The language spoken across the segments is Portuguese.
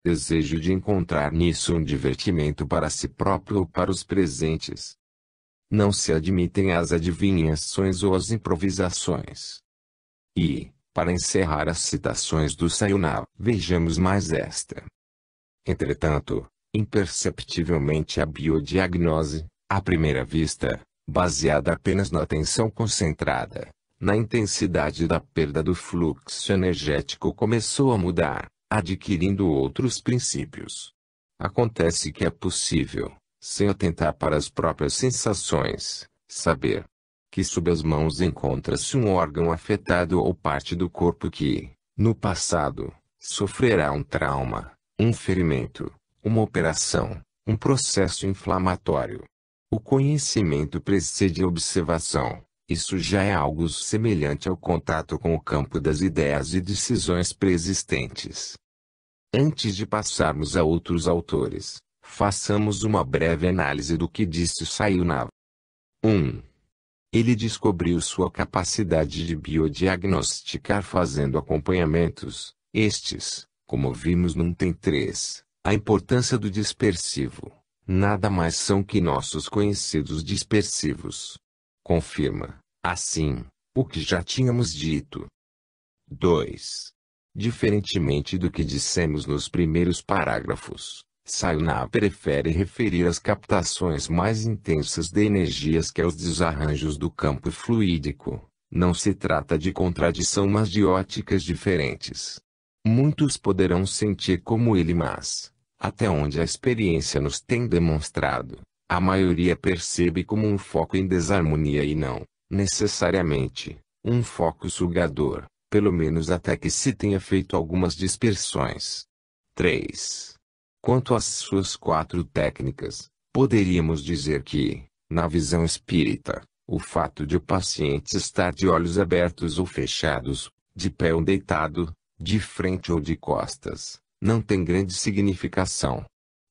Desejo de encontrar nisso um divertimento para si próprio ou para os presentes. Não se admitem as adivinhações ou as improvisações. E, para encerrar as citações do Sayonara, vejamos mais esta. Entretanto, imperceptivelmente a biodiagnose, à primeira vista, baseada apenas na atenção concentrada, na intensidade da perda do fluxo energético, começou a mudar, adquirindo outros princípios. Acontece que é possível, sem atentar para as próprias sensações, saber que sob as mãos encontra-se um órgão afetado ou parte do corpo que, no passado, sofrerá um trauma, um ferimento, uma operação, um processo inflamatório. O conhecimento precede a observação. Isso já é algo semelhante ao contato com o campo das ideias e decisões preexistentes. Antes de passarmos a outros autores, façamos uma breve análise do que disse Sayonara. 1. Ele descobriu sua capacidade de biodiagnosticar fazendo acompanhamentos. Estes, como vimos no item 3, a importância do dispersivo, nada mais são que nossos conhecidos dispersivos. Confirma, assim, o que já tínhamos dito. 2. Diferentemente do que dissemos nos primeiros parágrafos, Sayonara prefere referir às captações mais intensas de energias que aos desarranjos do campo fluídico. Não se trata de contradição, mas de óticas diferentes. Muitos poderão sentir como ele, mas, até onde a experiência nos tem demonstrado, a maioria percebe como um foco em desarmonia e não, necessariamente, um foco sugador, pelo menos até que se tenha feito algumas dispersões. 3. Quanto às suas 4 técnicas, poderíamos dizer que, na visão espírita, o fato de o paciente estar de olhos abertos ou fechados, de pé ou deitado, de frente ou de costas, não tem grande significação.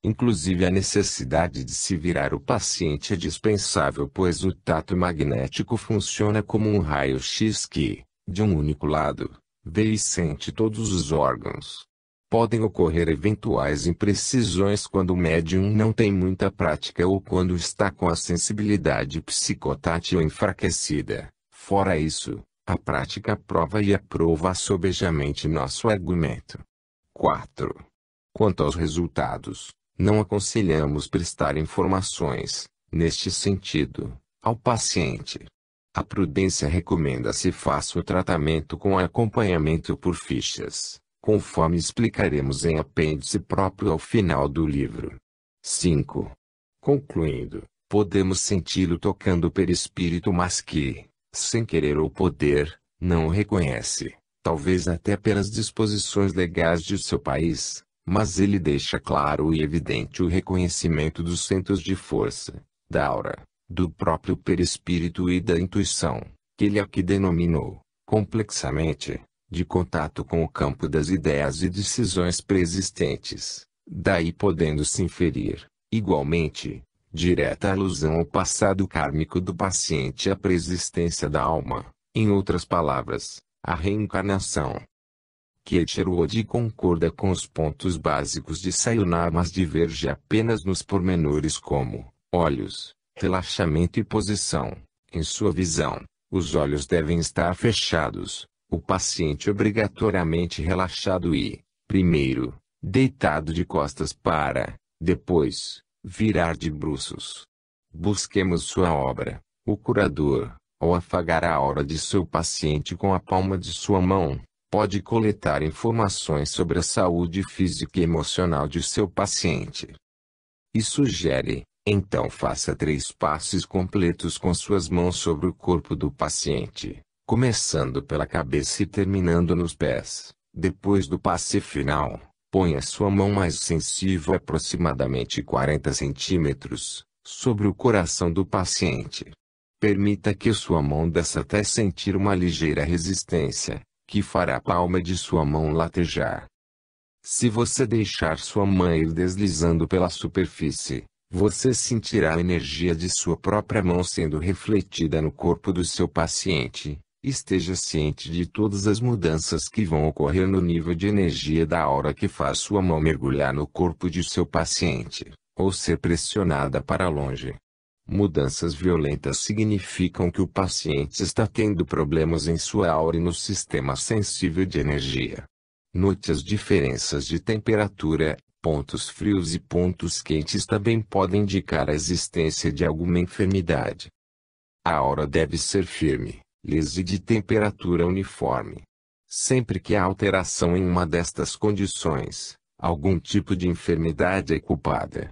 Inclusive a necessidade de se virar o paciente é dispensável, pois o tato magnético funciona como um raio-x que, de um único lado, vê e sente todos os órgãos. Podem ocorrer eventuais imprecisões quando o médium não tem muita prática ou quando está com a sensibilidade psicotátil enfraquecida. Fora isso, a prática prova e aprova sobejamente nosso argumento. 4. Quanto aos resultados, não aconselhamos prestar informações, neste sentido, ao paciente. A prudência recomenda-se faça o tratamento com acompanhamento por fichas, conforme explicaremos em apêndice próprio ao final do livro. 5. Concluindo, podemos senti-lo tocando o perispírito, mas que, sem querer ou poder, não o reconhece, talvez até pelas disposições legais de seu país, mas ele deixa claro e evidente o reconhecimento dos centros de força, da aura, do próprio perispírito e da intuição, que ele aqui denominou, complexamente, de contato com o campo das ideias e decisões preexistentes, daí podendo-se inferir, igualmente, direta alusão ao passado kármico do paciente e à preexistência da alma, em outras palavras, a reencarnação. Keiichiro Oji concorda com os pontos básicos de Sayonara, mas diverge apenas nos pormenores como olhos, relaxamento e posição. Em sua visão, os olhos devem estar fechados, o paciente obrigatoriamente relaxado e, primeiro, deitado de costas para, depois, virar de bruços. Busquemos sua obra, O Curador, ao afagar a aura de seu paciente com a palma de sua mão, pode coletar informações sobre a saúde física e emocional de seu paciente. E sugere, então faça 3 passes completos com suas mãos sobre o corpo do paciente, começando pela cabeça e terminando nos pés. Depois do passe final, ponha sua mão mais sensível, aproximadamente 40 centímetros, sobre o coração do paciente. Permita que sua mão desça até sentir uma ligeira resistência, que fará a palma de sua mão latejar. Se você deixar sua mão ir deslizando pela superfície, você sentirá a energia de sua própria mão sendo refletida no corpo do seu paciente, Esteja ciente de todas as mudanças que vão ocorrer no nível de energia da aura que faz sua mão mergulhar no corpo de seu paciente, ou ser pressionada para longe. Mudanças violentas significam que o paciente está tendo problemas em sua aura e no sistema sensível de energia. Note as diferenças de temperatura. Pontos frios e pontos quentes também podem indicar a existência de alguma enfermidade. A aura deve ser firme, lisa e de temperatura uniforme. Sempre que há alteração em uma destas condições, algum tipo de enfermidade é culpada.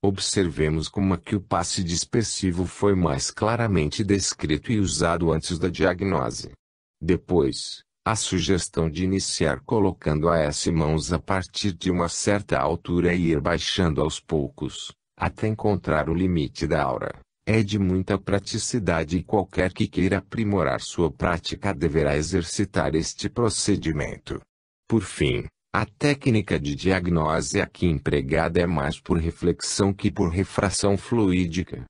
Observemos como aqui o passe dispersivo foi mais claramente descrito e usado antes da diagnose. Depois, a sugestão de iniciar colocando as mãos a partir de uma certa altura e ir baixando aos poucos, até encontrar o limite da aura, é de muita praticidade e qualquer que queira aprimorar sua prática deverá exercitar este procedimento. Por fim, a técnica de diagnose aqui empregada é mais por reflexão que por refração fluídica.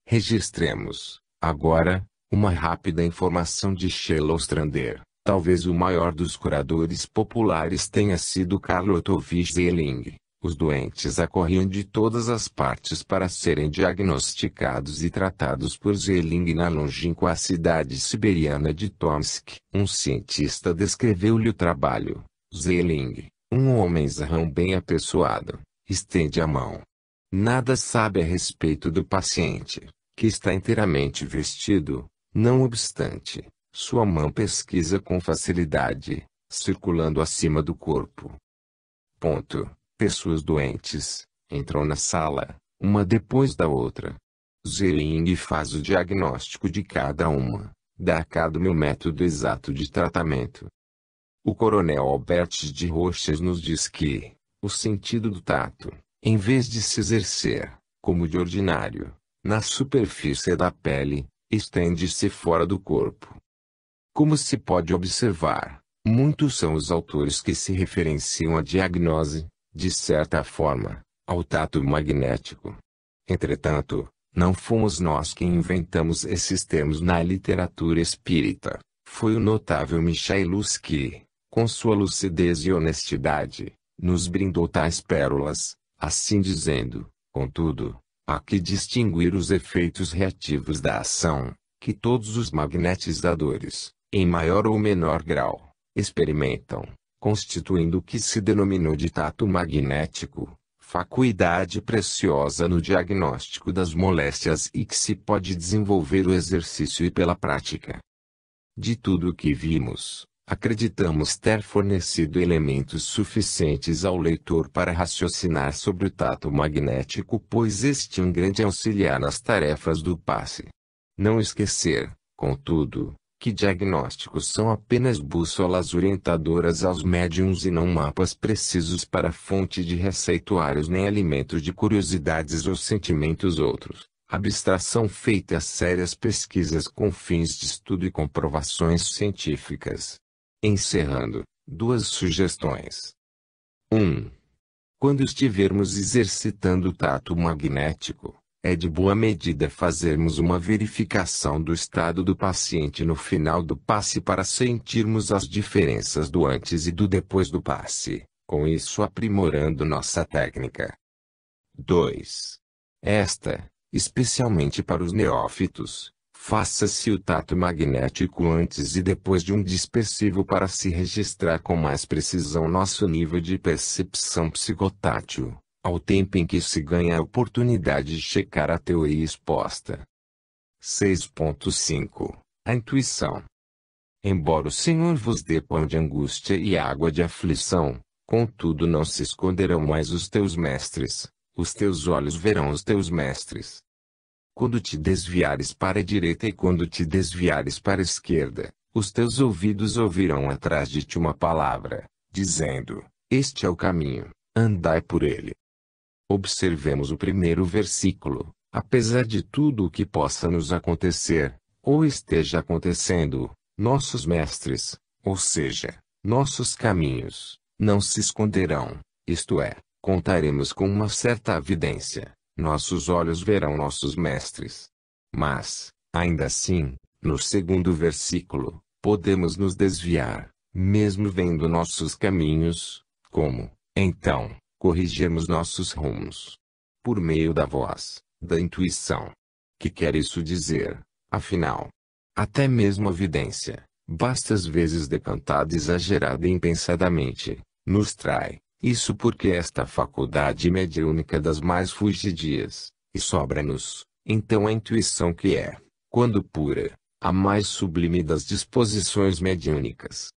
Registremos, agora, uma rápida informação de Sheila Ostrander. Talvez o maior dos curadores populares tenha sido Carl Ottovich Zeling. Os doentes acorriam de todas as partes para serem diagnosticados e tratados por Zeling na longínqua cidade siberiana de Tomsk. Um cientista descreveu-lhe o trabalho. Zeling, um homem zarrão bem apessoado, estende a mão. Nada sabe a respeito do paciente, que está inteiramente vestido, não obstante. Sua mão pesquisa com facilidade, circulando acima do corpo. Pessoas doentes entram na sala, uma depois da outra. Zeling faz o diagnóstico de cada uma, dá a cada uma o método exato de tratamento. O coronel Albert de Roches nos diz que o sentido do tato, em vez de se exercer, como de ordinário, na superfície da pele, estende-se fora do corpo. Como se pode observar, muitos são os autores que se referenciam à diagnose, de certa forma, ao tato magnético. Entretanto, não fomos nós quem inventamos esses termos na literatura espírita. Foi o notável Michaelis que, com sua lucidez e honestidade, nos brindou tais pérolas, assim dizendo, contudo, há que distinguir os efeitos reativos da ação, que todos os magnetizadores, em maior ou menor grau, experimentam, constituindo o que se denominou de tato magnético, faculdade preciosa no diagnóstico das moléstias e que se pode desenvolver o exercício e pela prática. De tudo o que vimos, acreditamos ter fornecido elementos suficientes ao leitor para raciocinar sobre o tato magnético, pois este é um grande auxiliar nas tarefas do passe. Não esquecer, contudo, que diagnósticos são apenas bússolas orientadoras aos médiums e não mapas precisos para fonte de receituários nem alimentos de curiosidades ou sentimentos outros. Abstração feita a sérias pesquisas com fins de estudo e comprovações científicas. Encerrando, duas sugestões. 1. Quando estivermos exercitando o tato magnético, é de boa medida fazermos uma verificação do estado do paciente no final do passe para sentirmos as diferenças do antes e do depois do passe, com isso aprimorando nossa técnica. 2. Especialmente para os neófitos, faça-se o tato magnético antes e depois de um dispersivo para se registrar com mais precisão nosso nível de percepção psicotátil, ao tempo em que se ganha a oportunidade de checar a teoria exposta. 6.5 A intuição. Embora o Senhor vos dê pão de angústia e água de aflição, contudo não se esconderão mais os teus mestres, os teus olhos verão os teus mestres. Quando te desviares para a direita e quando te desviares para a esquerda, os teus ouvidos ouvirão atrás de ti uma palavra, dizendo, este é o caminho, andai por ele. Observemos o primeiro versículo. Apesar de tudo o que possa nos acontecer, ou esteja acontecendo, nossos mestres, ou seja, nossos caminhos, não se esconderão, isto é, contaremos com uma certa evidência, nossos olhos verão nossos mestres. Mas, ainda assim, No segundo versículo, podemos nos desviar, mesmo vendo nossos caminhos, como, então, corrigirmos nossos rumos. Por meio da voz, da intuição. Que quer isso dizer, afinal? Até mesmo a vidência, basta às vezes decantada e exagerada impensadamente, nos trai. Isso porque esta faculdade mediúnica das mais fugidias, e sobra-nos, então a intuição que é, quando pura, a mais sublime das disposições mediúnicas.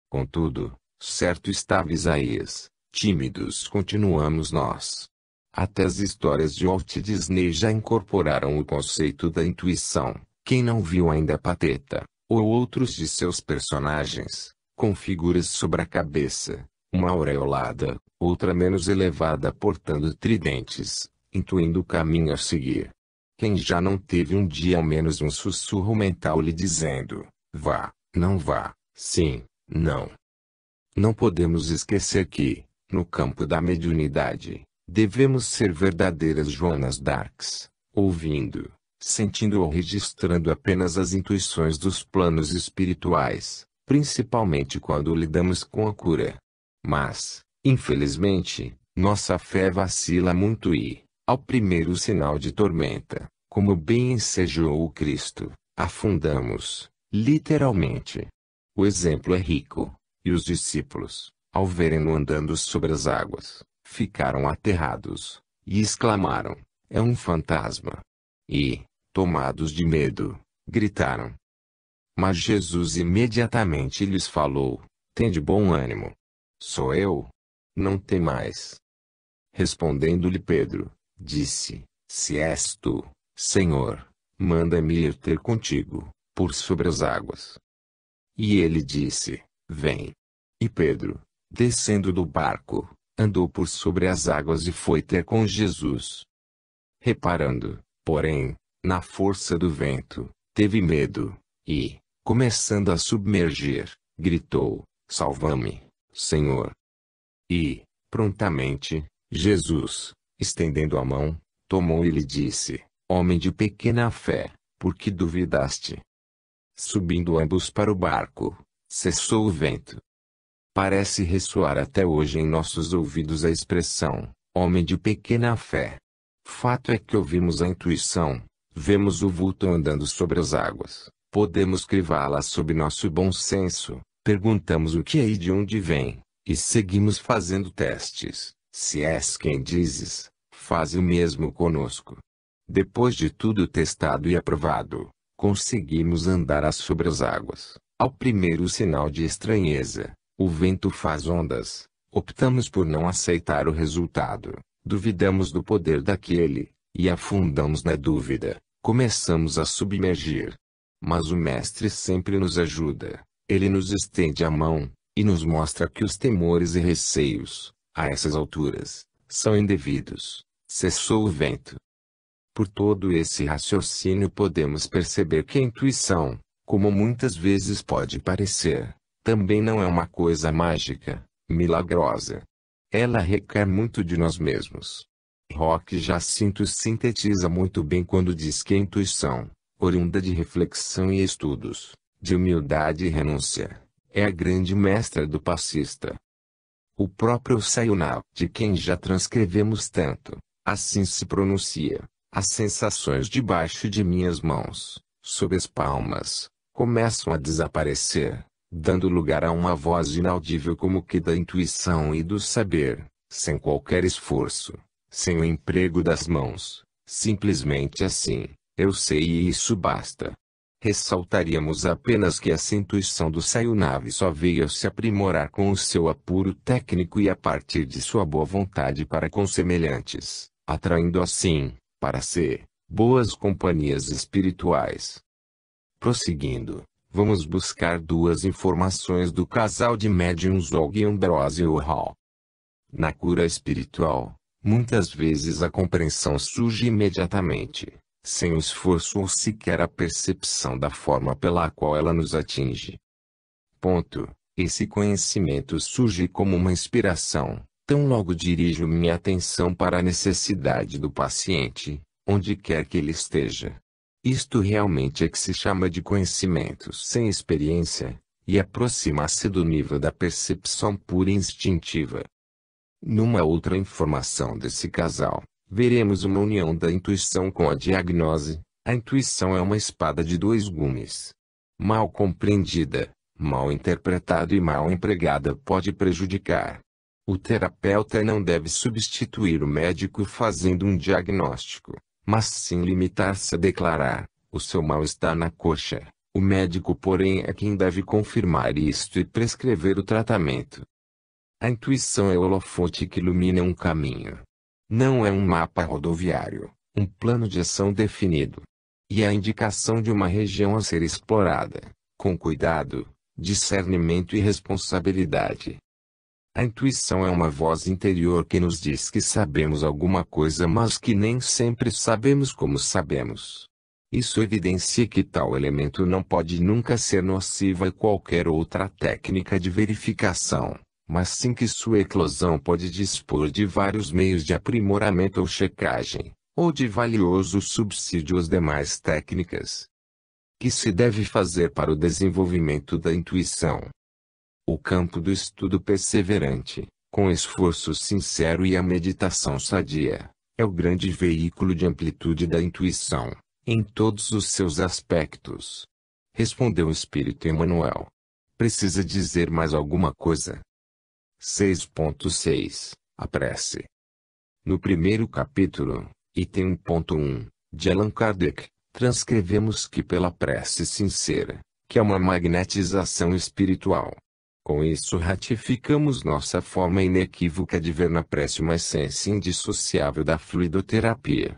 Contudo, certo estava Isaías, tímidos continuamos nós. Até as histórias de Walt Disney já incorporaram o conceito da intuição. Quem não viu ainda Pateta, ou outros de seus personagens, com figuras sobre a cabeça, uma aureolada, outra menos elevada portando tridentes, intuindo o caminho a seguir. Quem já não teve um dia ao menos um sussurro mental lhe dizendo, vá, não vá, sim, não. Não podemos esquecer que, no campo da mediunidade, devemos ser verdadeiras Joanas d'Arcs, ouvindo, sentindo ou registrando apenas as intuições dos planos espirituais, principalmente quando lidamos com a cura. Mas, infelizmente, nossa fé vacila muito e, ao primeiro sinal de tormenta, como bem ensejou o Cristo, afundamos, literalmente. O exemplo é rico, e os discípulos, ao verem-no andando sobre as águas, ficaram aterrados, e exclamaram, é um fantasma. E, tomados de medo, gritaram. Mas Jesus imediatamente lhes falou, tende bom ânimo. Sou eu. Não temais. Respondendo-lhe Pedro, disse, se és tu, Senhor, manda-me ir ter contigo, por sobre as águas. E ele disse, vem. E Pedro, descendo do barco, andou por sobre as águas e foi ter com Jesus. Reparando, porém, na força do vento, teve medo, e, começando a submergir, gritou, salva-me, Senhor. E, prontamente, Jesus, estendendo a mão, tomou e lhe disse, homem de pequena fé, por que duvidaste? Subindo ambos para o barco, cessou o vento. Parece ressoar até hoje em nossos ouvidos a expressão, homem de pequena fé. Fato é que ouvimos a intuição, vemos o vulto andando sobre as águas, podemos crivá-la sob nosso bom senso, perguntamos o que é e de onde vem, e seguimos fazendo testes. Se és quem dizes, faze o mesmo conosco. Depois de tudo testado e aprovado, conseguimos andar sobre as águas. Ao primeiro sinal de estranheza, o vento faz ondas, optamos por não aceitar o resultado, duvidamos do poder daquele, e afundamos na dúvida, começamos a submergir. Mas o Mestre sempre nos ajuda, ele nos estende a mão, e nos mostra que os temores e receios, a essas alturas, são indevidos. Cessou o vento. Por todo esse raciocínio podemos perceber que a intuição, como muitas vezes pode parecer, também não é uma coisa mágica, milagrosa. Ela requer muito de nós mesmos. Roque Jacinto sintetiza muito bem quando diz que a intuição, oriunda de reflexão e estudos, de humildade e renúncia, é a grande mestra do passista. O próprio Sayonara, de quem já transcrevemos tanto, assim se pronuncia, as sensações debaixo de minhas mãos, sob as palmas, começam a desaparecer, dando lugar a uma voz inaudível como que da intuição e do saber, sem qualquer esforço, sem o emprego das mãos, simplesmente assim, eu sei e isso basta. Ressaltaríamos apenas que essa intuição do Sayonara só veio se aprimorar com o seu apuro técnico e a partir de sua boa vontade para com semelhantes, atraindo assim, para si, boas companhias espirituais. Prosseguindo, vamos buscar duas informações do casal de médiuns Og e Ambrose Hall. Na cura espiritual, muitas vezes a compreensão surge imediatamente, sem o esforço ou sequer a percepção da forma pela qual ela nos atinge. Esse conhecimento surge como uma inspiração, tão logo dirijo minha atenção para a necessidade do paciente, onde quer que ele esteja. Isto realmente é que se chama de conhecimento sem experiência, e aproxima-se do nível da percepção pura e instintiva. Numa outra informação desse casal, veremos uma união da intuição com a diagnose. A intuição é uma espada de dois gumes. Mal compreendida, mal interpretada e mal empregada pode prejudicar. O terapeuta não deve substituir o médico fazendo um diagnóstico, mas sim limitar-se a declarar: o seu mal está na coxa. O médico, porém, é quem deve confirmar isto e prescrever o tratamento. A intuição é o holofote que ilumina um caminho. Não é um mapa rodoviário, um plano de ação definido. E é a indicação de uma região a ser explorada, com cuidado, discernimento e responsabilidade. A intuição é uma voz interior que nos diz que sabemos alguma coisa, mas que nem sempre sabemos como sabemos. Isso evidencia que tal elemento não pode nunca ser nocivo a qualquer outra técnica de verificação, mas sim que sua eclosão pode dispor de vários meios de aprimoramento ou checagem, ou de valioso subsídio às demais técnicas. Que se deve fazer para o desenvolvimento da intuição? O campo do estudo perseverante, com esforço sincero e a meditação sadia, é o grande veículo de amplitude da intuição, em todos os seus aspectos. Respondeu o Espírito Emmanuel. Precisa dizer mais alguma coisa? 6.6 A prece. No primeiro capítulo, item 1.1, de Allan Kardec, transcrevemos que pela prece sincera, que é uma magnetização espiritual. Com isso ratificamos nossa forma inequívoca de ver na prece uma essência indissociável da fluidoterapia.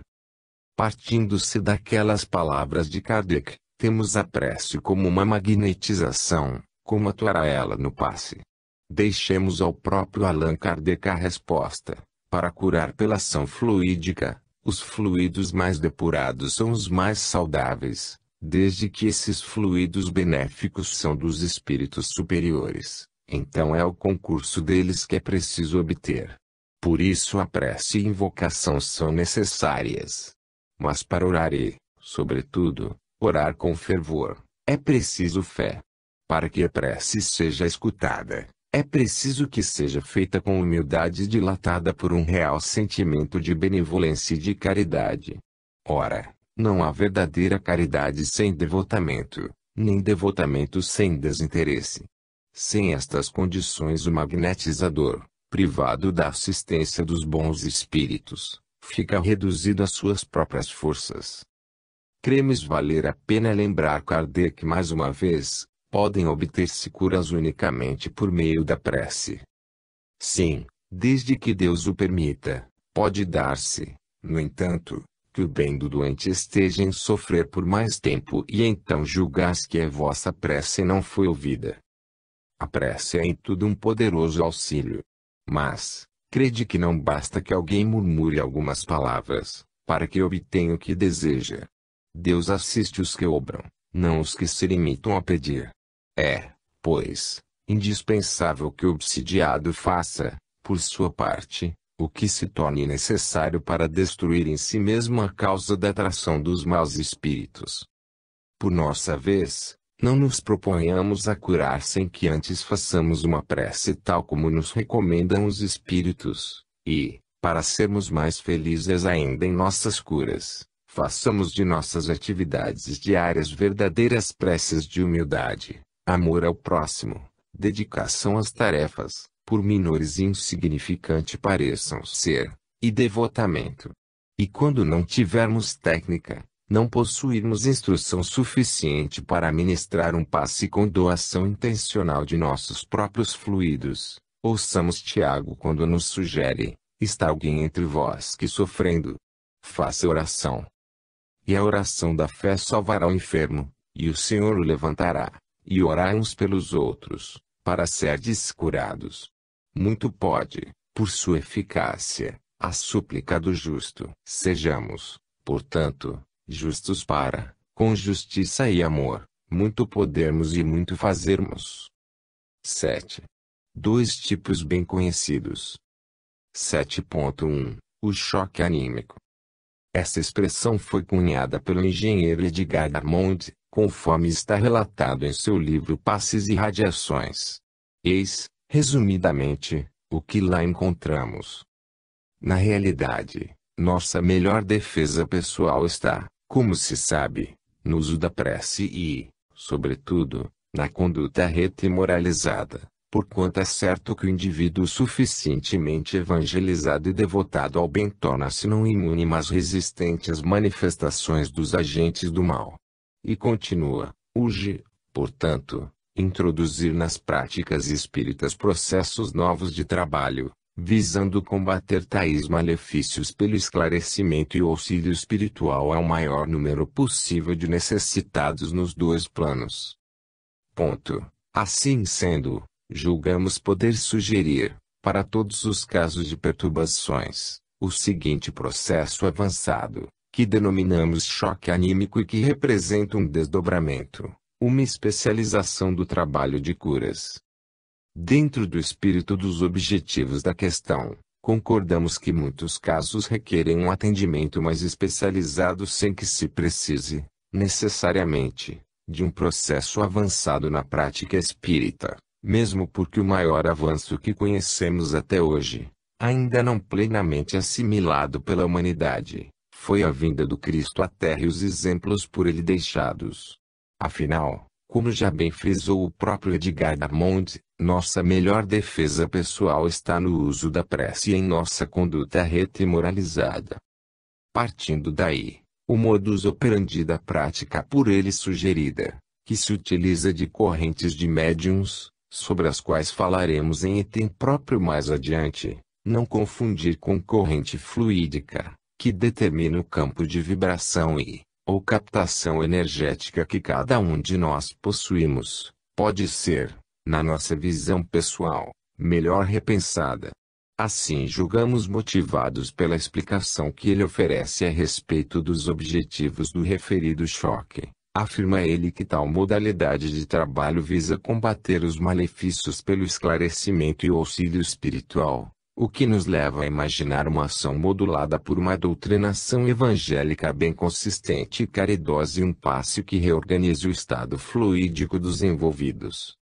Partindo-se daquelas palavras de Kardec, temos a prece como uma magnetização. Como atuará ela no passe? Deixemos ao próprio Allan Kardec a resposta. Para curar pela ação fluídica, os fluidos mais depurados são os mais saudáveis, desde que esses fluidos benéficos são dos espíritos superiores. Então é o concurso deles que é preciso obter. Por isso a prece e invocação são necessárias. Mas para orar e, sobretudo, orar com fervor, é preciso fé. Para que a prece seja escutada, é preciso que seja feita com humildade dilatada por um real sentimento de benevolência e de caridade. Ora, não há verdadeira caridade sem devotamento, nem devotamento sem desinteresse. Sem estas condições o magnetizador, privado da assistência dos bons espíritos, fica reduzido às suas próprias forças. Cremos valer a pena lembrar Kardec mais uma vez: podem obter-se curas unicamente por meio da prece. Sim, desde que Deus o permita, pode dar-se, no entanto, que o bem do doente esteja em sofrer por mais tempo e então julgais que a vossa prece não foi ouvida. A prece é em tudo um poderoso auxílio. Mas, crede que não basta que alguém murmure algumas palavras, para que obtenha o que deseja. Deus assiste os que obram, não os que se limitam a pedir. É, pois, indispensável que o obsidiado faça, por sua parte, o que se torne necessário para destruir em si mesmo a causa da atração dos maus espíritos. Por nossa vez, não nos proponhamos a curar sem que antes façamos uma prece tal como nos recomendam os espíritos, e, para sermos mais felizes ainda em nossas curas, façamos de nossas atividades diárias verdadeiras preces de humildade, amor ao próximo, dedicação às tarefas, por menores e insignificantes pareçam ser, e devotamento. E quando não tivermos técnica, não possuirmos instrução suficiente para ministrar um passe com doação intencional de nossos próprios fluidos, ouçamos Tiago quando nos sugere: está alguém entre vós que sofrendo? Faça oração. E a oração da fé salvará o enfermo, e o Senhor o levantará, e orai uns pelos outros, para serdes curados. Muito pode, por sua eficácia, a súplica do justo. Sejamos, portanto, justos para, com justiça e amor, muito podermos e muito fazermos. 7. Dois tipos bem conhecidos. 7.1 O choque anímico. Essa expressão foi cunhada pelo engenheiro Edgar Armond, conforme está relatado em seu livro Passes e Radiações. Eis, resumidamente, o que lá encontramos. Na realidade, nossa melhor defesa pessoal está, como se sabe, no uso da prece e, sobretudo, na conduta reta e moralizada, porquanto é certo que o indivíduo suficientemente evangelizado e devotado ao bem torna-se não imune mas resistente às manifestações dos agentes do mal. E continua, urge, portanto, introduzir nas práticas espíritas processos novos de trabalho, visando combater tais malefícios pelo esclarecimento e auxílio espiritual ao maior número possível de necessitados nos dois planos. Assim sendo, julgamos poder sugerir, para todos os casos de perturbações, o seguinte processo avançado, que denominamos choque anímico e que representa um desdobramento, uma especialização do trabalho de curas. Dentro do espírito dos objetivos da questão, concordamos que muitos casos requerem um atendimento mais especializado sem que se precise, necessariamente, de um processo avançado na prática espírita, mesmo porque o maior avanço que conhecemos até hoje, ainda não plenamente assimilado pela humanidade, foi a vinda do Cristo à Terra e os exemplos por ele deixados. Afinal, como já bem frisou o próprio Edgar Armond, nossa melhor defesa pessoal está no uso da prece e em nossa conduta reta e moralizada. Partindo daí, o modus operandi da prática por ele sugerida, que se utiliza de correntes de médiuns, sobre as quais falaremos em item próprio mais adiante, não confundir com corrente fluídica, que determina o campo de vibração ou captação energética que cada um de nós possuímos, pode ser, na nossa visão pessoal, melhor repensada. Assim julgamos motivados pela explicação que ele oferece a respeito dos objetivos do referido choque. Afirma ele que tal modalidade de trabalho visa combater os malefícios pelo esclarecimento e o auxílio espiritual, o que nos leva a imaginar uma ação modulada por uma doutrinação evangélica bem consistente e caridosa e um passe que reorganize o estado fluídico dos envolvidos.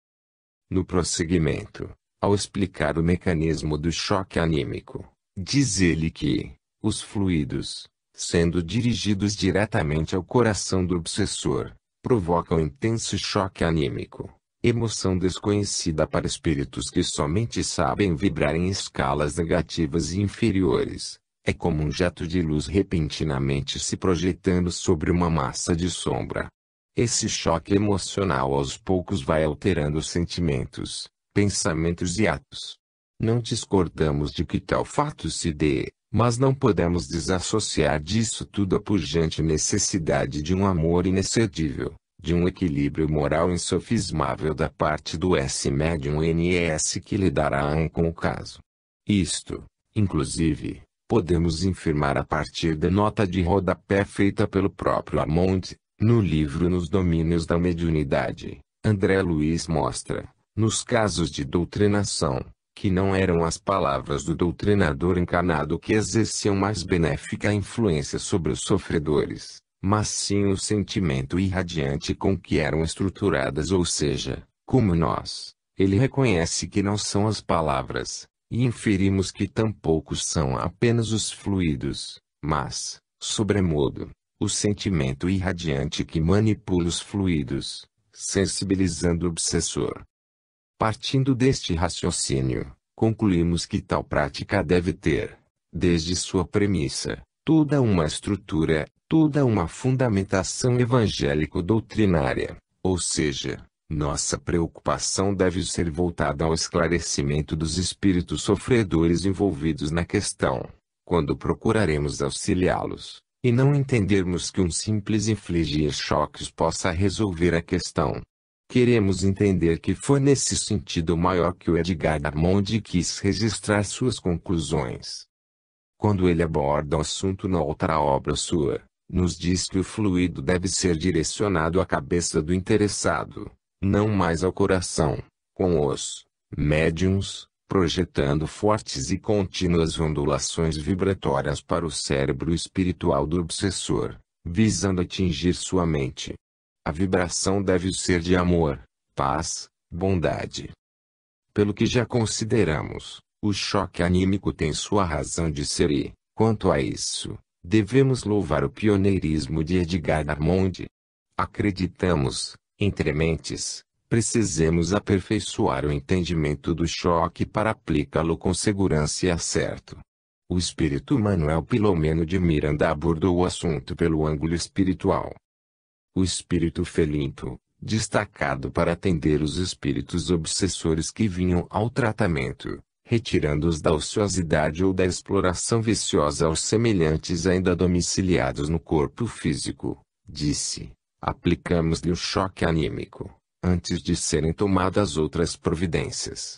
No prosseguimento, ao explicar o mecanismo do choque anímico, diz ele que os fluidos, sendo dirigidos diretamente ao coração do obsessor, provocam intenso choque anímico, emoção desconhecida para espíritos que somente sabem vibrar em escalas negativas e inferiores. É como um jato de luz repentinamente se projetando sobre uma massa de sombra. Esse choque emocional aos poucos vai alterando sentimentos, pensamentos e atos. Não discordamos de que tal fato se dê, mas não podemos desassociar disso tudo a pujante necessidade de um amor inexcedível, de um equilíbrio moral insofismável da parte do S-Médium NES que lidará com o caso. Isto, inclusive, podemos afirmar a partir da nota de rodapé feita pelo próprio Armond, no livro Nos Domínios da Mediunidade. André Luiz mostra, nos casos de doutrinação, que não eram as palavras do doutrinador encarnado que exerciam mais benéfica influência sobre os sofredores, mas sim o sentimento irradiante com que eram estruturadas, ou seja, como nós, ele reconhece que não são as palavras, e inferimos que tampouco são apenas os fluidos, mas, sobremodo, o sentimento irradiante que manipula os fluidos, sensibilizando o obsessor. Partindo deste raciocínio, concluímos que tal prática deve ter, desde sua premissa, toda uma estrutura, toda uma fundamentação evangélico-doutrinária, ou seja, nossa preocupação deve ser voltada ao esclarecimento dos espíritos sofredores envolvidos na questão, quando procuraremos auxiliá-los, e não entendermos que um simples infligir choques possa resolver a questão. Queremos entender que foi nesse sentido maior que o Edgar Armond quis registrar suas conclusões. Quando ele aborda o assunto na outra obra sua, nos diz que o fluido deve ser direcionado à cabeça do interessado, não mais ao coração, com os médiuns, projetando fortes e contínuas ondulações vibratórias para o cérebro espiritual do obsessor, visando atingir sua mente. A vibração deve ser de amor, paz, bondade. Pelo que já consideramos, o choque anímico tem sua razão de ser e, quanto a isso, devemos louvar o pioneirismo de Edgar Armond. Acreditamos, entre mentes, precisemos aperfeiçoar o entendimento do choque para aplicá-lo com segurança e acerto. O espírito Manuel Filomeno de Miranda abordou o assunto pelo ângulo espiritual. O espírito Felinto, destacado para atender os espíritos obsessores que vinham ao tratamento, retirando-os da ociosidade ou da exploração viciosa aos semelhantes ainda domiciliados no corpo físico, disse: aplicamos-lhe o choque anímico, antes de serem tomadas outras providências.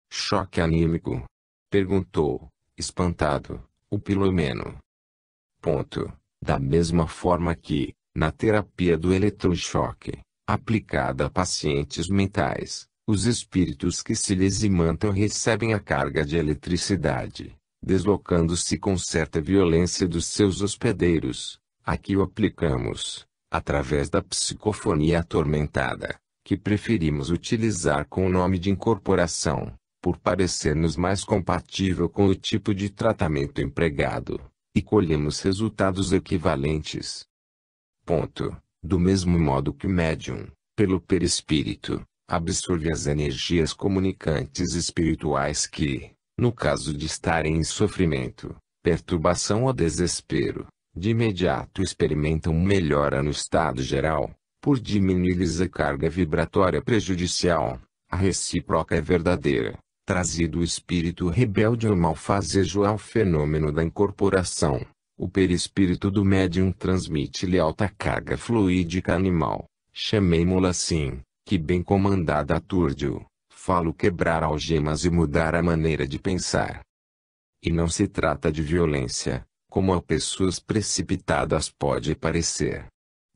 Choque anímico? Perguntou, espantado, o Filomeno. Da mesma forma que, na terapia do eletrochoque, aplicada a pacientes mentais, os espíritos que se lhes imantam recebem a carga de eletricidade, deslocando-se com certa violência dos seus hospedeiros, aqui o aplicamos, através da psicofonia atormentada, que preferimos utilizar com o nome de incorporação, por parecer-nos mais compatível com o tipo de tratamento empregado, e colhemos resultados equivalentes. Do mesmo modo que o médium, pelo perispírito, absorve as energias comunicantes espirituais que, no caso de estarem em sofrimento, perturbação ou desespero, de imediato experimentam melhora no estado geral, por diminuir-lhes a carga vibratória prejudicial, a recíproca é verdadeira, trazido o espírito rebelde ou malfazejo ao fenômeno da incorporação. O perispírito do médium transmite-lhe alta carga fluídica animal, chamemo-la assim, que bem comandada aturde-o, falo quebrar algemas e mudar a maneira de pensar. E não se trata de violência, como a pessoas precipitadas pode parecer.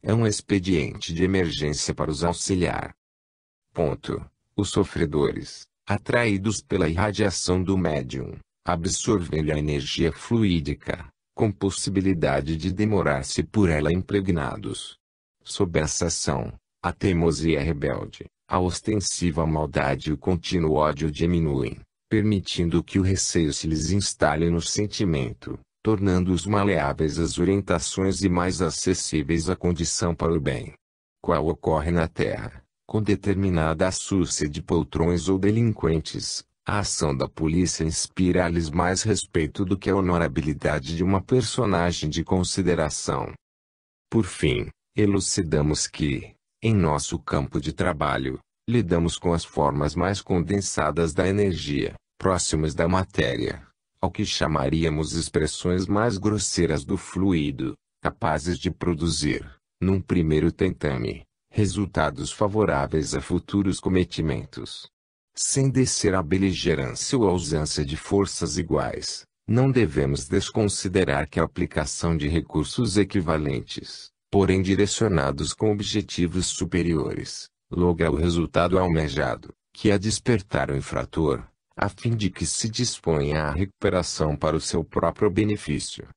É um expediente de emergência para os auxiliar. Os sofredores, atraídos pela irradiação do médium, absorvem-lhe a energia fluídica, com possibilidade de demorar-se por ela impregnados. Sob essa ação, a teimosia rebelde, a ostensiva maldade e o contínuo ódio diminuem, permitindo que o receio se lhes instale no sentimento, tornando-os maleáveis às orientações e mais acessíveis à condição para o bem. Qual ocorre na Terra, com determinada astúcia de poltrões ou delinquentes, a ação da polícia inspira-lhes mais respeito do que a honorabilidade de uma personagem de consideração. Por fim, elucidamos que, em nosso campo de trabalho, lidamos com as formas mais condensadas da energia, próximas da matéria, ao que chamaríamos expressões mais grosseiras do fluido, capazes de produzir, num primeiro tentame, resultados favoráveis a futuros cometimentos. Sem descer à beligerância ou à ausência de forças iguais, não devemos desconsiderar que a aplicação de recursos equivalentes, porém direcionados com objetivos superiores, logra o resultado almejado, que é despertar o infrator, a fim de que se disponha à recuperação para o seu próprio benefício.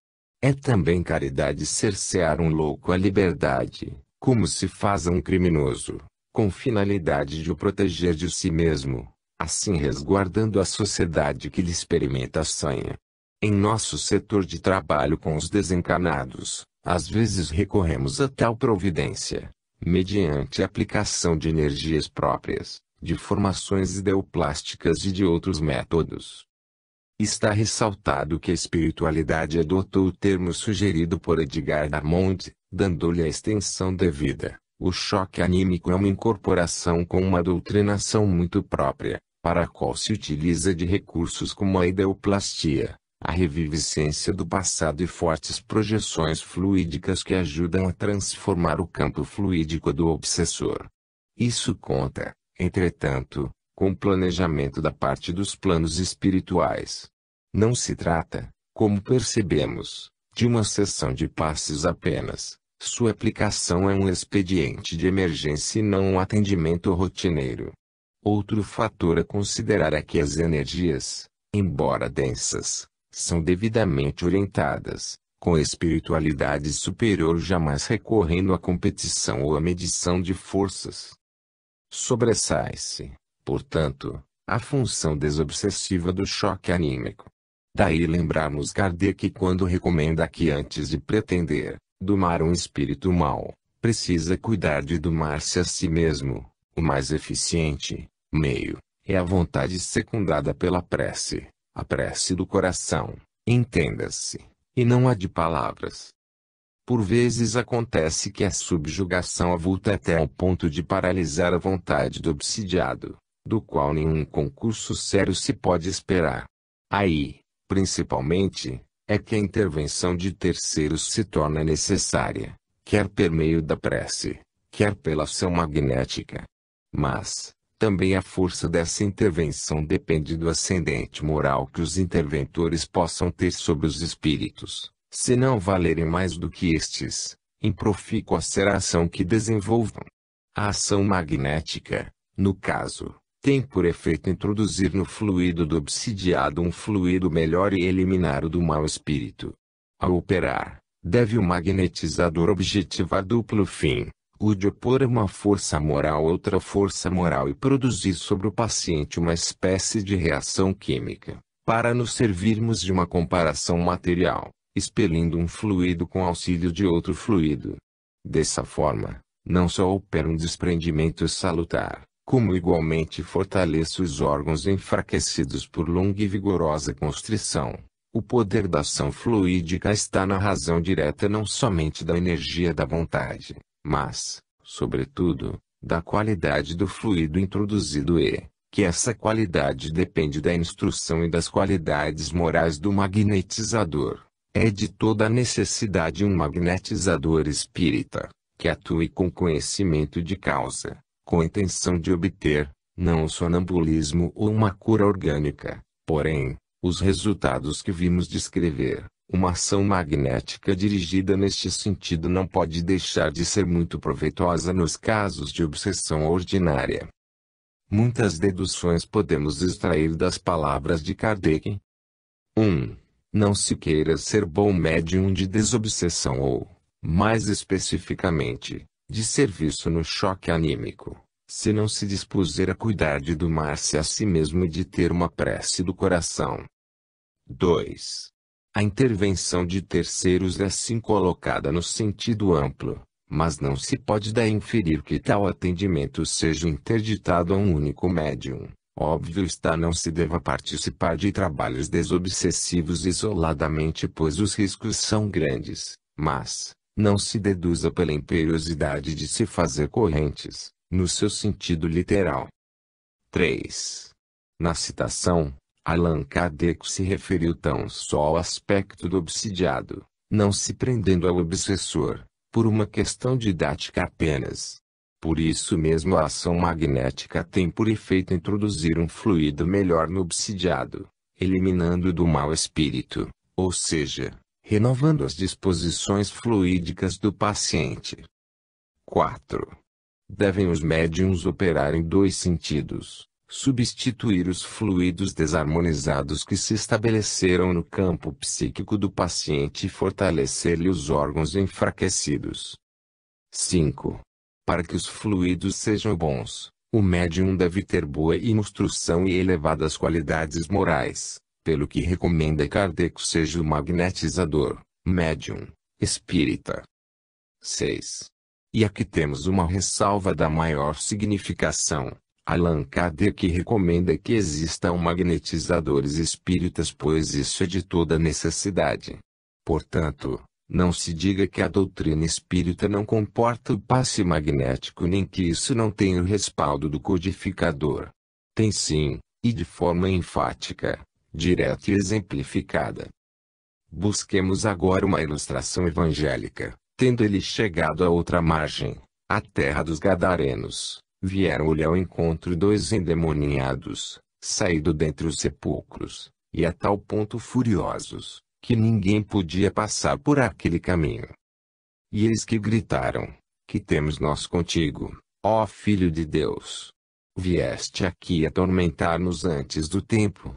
É também caridade cercear um louco à liberdade, como se faz a um criminoso, com finalidade de o proteger de si mesmo, assim resguardando a sociedade que lhe experimenta a sanha. Em nosso setor de trabalho com os desencarnados, às vezes recorremos a tal providência, mediante a aplicação de energias próprias, de formações ideoplásticas e de outros métodos. Está ressaltado que a espiritualidade adotou o termo sugerido por Edgar Armond, dando-lhe a extensão devida. O choque anímico é uma incorporação com uma doutrinação muito própria, para a qual se utiliza de recursos como a ideoplastia, a reviviscência do passado e fortes projeções fluídicas que ajudam a transformar o campo fluídico do obsessor. Isso conta, entretanto, com o planejamento da parte dos planos espirituais. Não se trata, como percebemos, de uma sessão de passes apenas. Sua aplicação é um expediente de emergência e não um atendimento rotineiro. Outro fator a considerar é que as energias, embora densas, são devidamente orientadas, com espiritualidade superior jamais recorrendo à competição ou à medição de forças. Sobressai-se, portanto, a função desobsessiva do choque anímico. Daí lembrarmos Kardec quando recomenda que antes de pretender domar um espírito mau, precisa cuidar de domar-se a si mesmo. O mais eficiente meio é a vontade secundada pela prece, a prece do coração, entenda-se, e não a de palavras. Por vezes acontece que a subjugação avulta até ao ponto de paralisar a vontade do obsidiado, do qual nenhum concurso sério se pode esperar. Aí, principalmente, é que a intervenção de terceiros se torna necessária, quer por meio da prece, quer pela ação magnética. Mas, também a força dessa intervenção depende do ascendente moral que os interventores possam ter sobre os espíritos, se não valerem mais do que estes, improfícua será a ação que desenvolvam. A ação magnética, no caso, tem por efeito introduzir no fluido do obsidiado um fluido melhor e eliminar o do mau espírito. Ao operar, deve o magnetizador objetivar duplo fim, o de opor a uma força moral outra força moral e produzir sobre o paciente uma espécie de reação química, para nos servirmos de uma comparação material, expelindo um fluido com auxílio de outro fluido. Dessa forma, não só opera um desprendimento salutar, como igualmente fortalece os órgãos enfraquecidos por longa e vigorosa constrição. O poder da ação fluídica está na razão direta não somente da energia da vontade, mas, sobretudo, da qualidade do fluido introduzido e, que essa qualidade depende da instrução e das qualidades morais do magnetizador. É de toda a necessidade um magnetizador espírita, que atue com conhecimento de causa, com a intenção de obter, não o sonambulismo ou uma cura orgânica, porém, os resultados que vimos descrever. Uma ação magnética dirigida neste sentido não pode deixar de ser muito proveitosa nos casos de obsessão ordinária. Muitas deduções podemos extrair das palavras de Kardec. 1. Não se queira ser bom médium de desobsessão ou, mais especificamente, de serviço no choque anímico, se não se dispuser a cuidar de domar-se a si mesmo e de ter uma prece do coração. 2. A intervenção de terceiros é assim colocada no sentido amplo, mas não se pode daí inferir que tal atendimento seja interditado a um único médium. Óbvio está não se deva participar de trabalhos desobsessivos isoladamente pois os riscos são grandes, mas, não se deduza pela imperiosidade de se fazer correntes, no seu sentido literal. 3. Na citação, Allan Kardec se referiu tão só ao aspecto do obsidiado, não se prendendo ao obsessor, por uma questão didática apenas. Por isso mesmo a ação magnética tem por efeito introduzir um fluido melhor no obsidiado, eliminando do mau espírito, ou seja, renovando as disposições fluídicas do paciente. 4. Devem os médiuns operar em dois sentidos. Substituir os fluidos desarmonizados que se estabeleceram no campo psíquico do paciente e fortalecer-lhe os órgãos enfraquecidos. 5. Para que os fluidos sejam bons, o médium deve ter boa instrução e elevadas qualidades morais, pelo que recomenda Kardec seja o magnetizador, médium, espírita. 6. E aqui temos uma ressalva da maior significação. Allan Kardec recomenda que existam magnetizadores espíritas pois isso é de toda necessidade. Portanto, não se diga que a doutrina espírita não comporta o passe magnético nem que isso não tenha o respaldo do codificador. Tem sim, e de forma enfática, direta e exemplificada. Busquemos agora uma ilustração evangélica. Tendo ele chegado à outra margem, a terra dos Gadarenos, vieram-lhe ao encontro dois endemoniados, saído dentre os sepulcros, e a tal ponto furiosos, que ninguém podia passar por aquele caminho. E eles que gritaram: Que temos nós contigo, ó Filho de Deus? Vieste aqui atormentar-nos antes do tempo.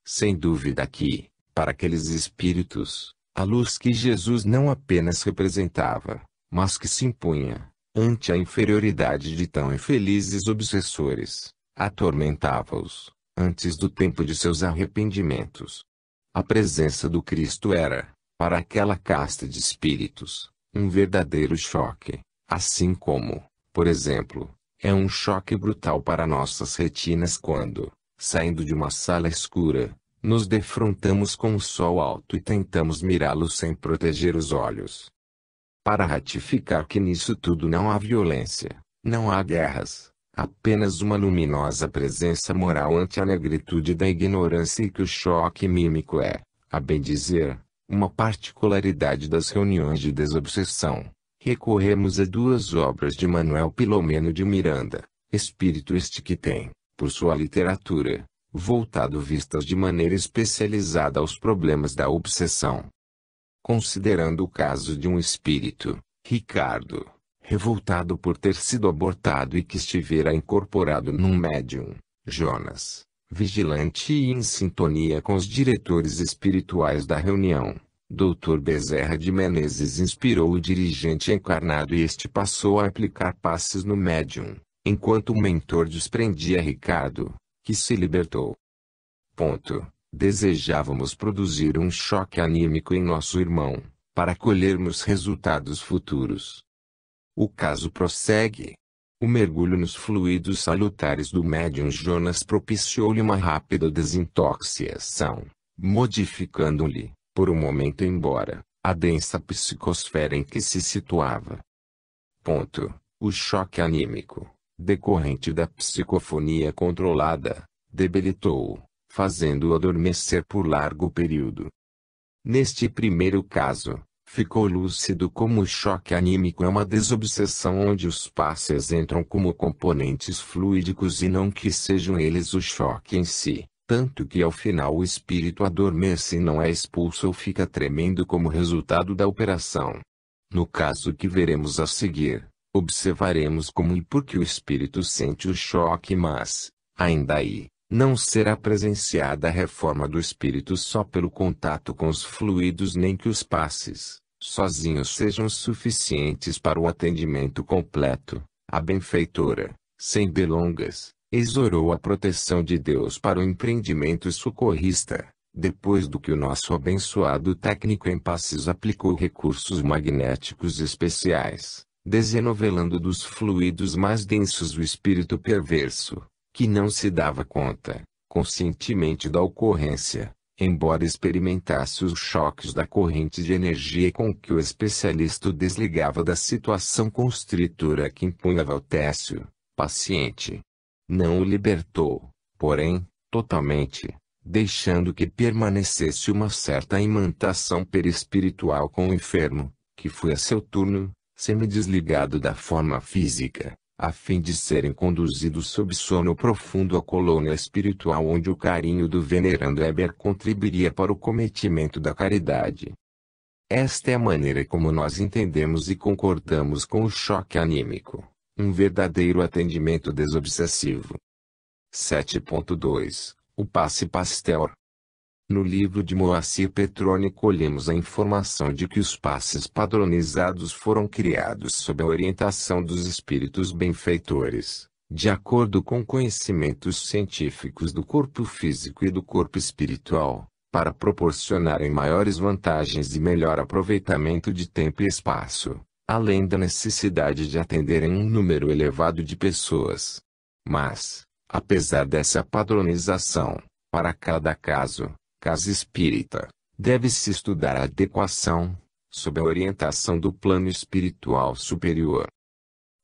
Sem dúvida que, para aqueles espíritos, a luz que Jesus não apenas representava, mas que se impunha, ante a inferioridade de tão infelizes obsessores, atormentava-os, antes do tempo de seus arrependimentos. A presença do Cristo era, para aquela casta de espíritos, um verdadeiro choque, assim como, por exemplo, é um choque brutal para nossas retinas quando, saindo de uma sala escura, nos defrontamos com o sol alto e tentamos mirá-lo sem proteger os olhos. Para ratificar que nisso tudo não há violência, não há guerras, apenas uma luminosa presença moral ante a negritude da ignorância e que o choque mímico é, a bem dizer, uma particularidade das reuniões de desobsessão. Recorremos a duas obras de Manuel Filomeno de Miranda, espírito este que tem, por sua literatura, voltado vistas de maneira especializada aos problemas da obsessão. Considerando o caso de um espírito, Ricardo, revoltado por ter sido abortado e que estivera incorporado num médium, Jonas, vigilante e em sintonia com os diretores espirituais da reunião, Dr. Bezerra de Menezes inspirou o dirigente encarnado e este passou a aplicar passes no médium, enquanto o mentor desprendia Ricardo, que se libertou. Desejávamos produzir um choque anímico em nosso irmão, para colhermos resultados futuros. O caso prossegue. O mergulho nos fluidos salutares do médium Jonas propiciou-lhe uma rápida desintoxicação, modificando-lhe, por um momento embora, a densa psicosfera em que se situava. O choque anímico, decorrente da psicofonia controlada, debilitou-o, fazendo-o adormecer por largo período. Neste primeiro caso, ficou lúcido como o choque anímico é uma desobsessão onde os passes entram como componentes fluídicos e não que sejam eles o choque em si, tanto que ao final o espírito adormece e não é expulso ou fica tremendo como resultado da operação. No caso que veremos a seguir, observaremos como e por que o espírito sente o choque, mas, ainda aí, não será presenciada a reforma do espírito só pelo contato com os fluidos nem que os passes, sozinhos sejam suficientes para o atendimento completo. A benfeitora, sem delongas, exorou a proteção de Deus para o empreendimento socorrista, depois do que o nosso abençoado técnico em passes aplicou recursos magnéticos especiais, desenovelando dos fluidos mais densos o espírito perverso, que não se dava conta, conscientemente da ocorrência, embora experimentasse os choques da corrente de energia com que o especialista o desligava da situação constritora que impunhava ao Técio, paciente. Não o libertou, porém, totalmente, deixando que permanecesse uma certa imantação perispiritual com o enfermo, que foi a seu turno, semidesligado da forma física, a fim de serem conduzidos sob sono profundo à colônia espiritual onde o carinho do venerando Heber contribuiria para o cometimento da caridade. Esta é a maneira como nós entendemos e concordamos com o choque anímico, um verdadeiro atendimento desobsessivo. 7.2 O passe Pasteur. No livro de Moacir Petroni colhemos a informação de que os passes padronizados foram criados sob a orientação dos espíritos benfeitores, de acordo com conhecimentos científicos do corpo físico e do corpo espiritual, para proporcionarem maiores vantagens e melhor aproveitamento de tempo e espaço, além da necessidade de atenderem um número elevado de pessoas. Mas, apesar dessa padronização, para cada caso espírita, deve-se estudar a adequação, sob a orientação do plano espiritual superior.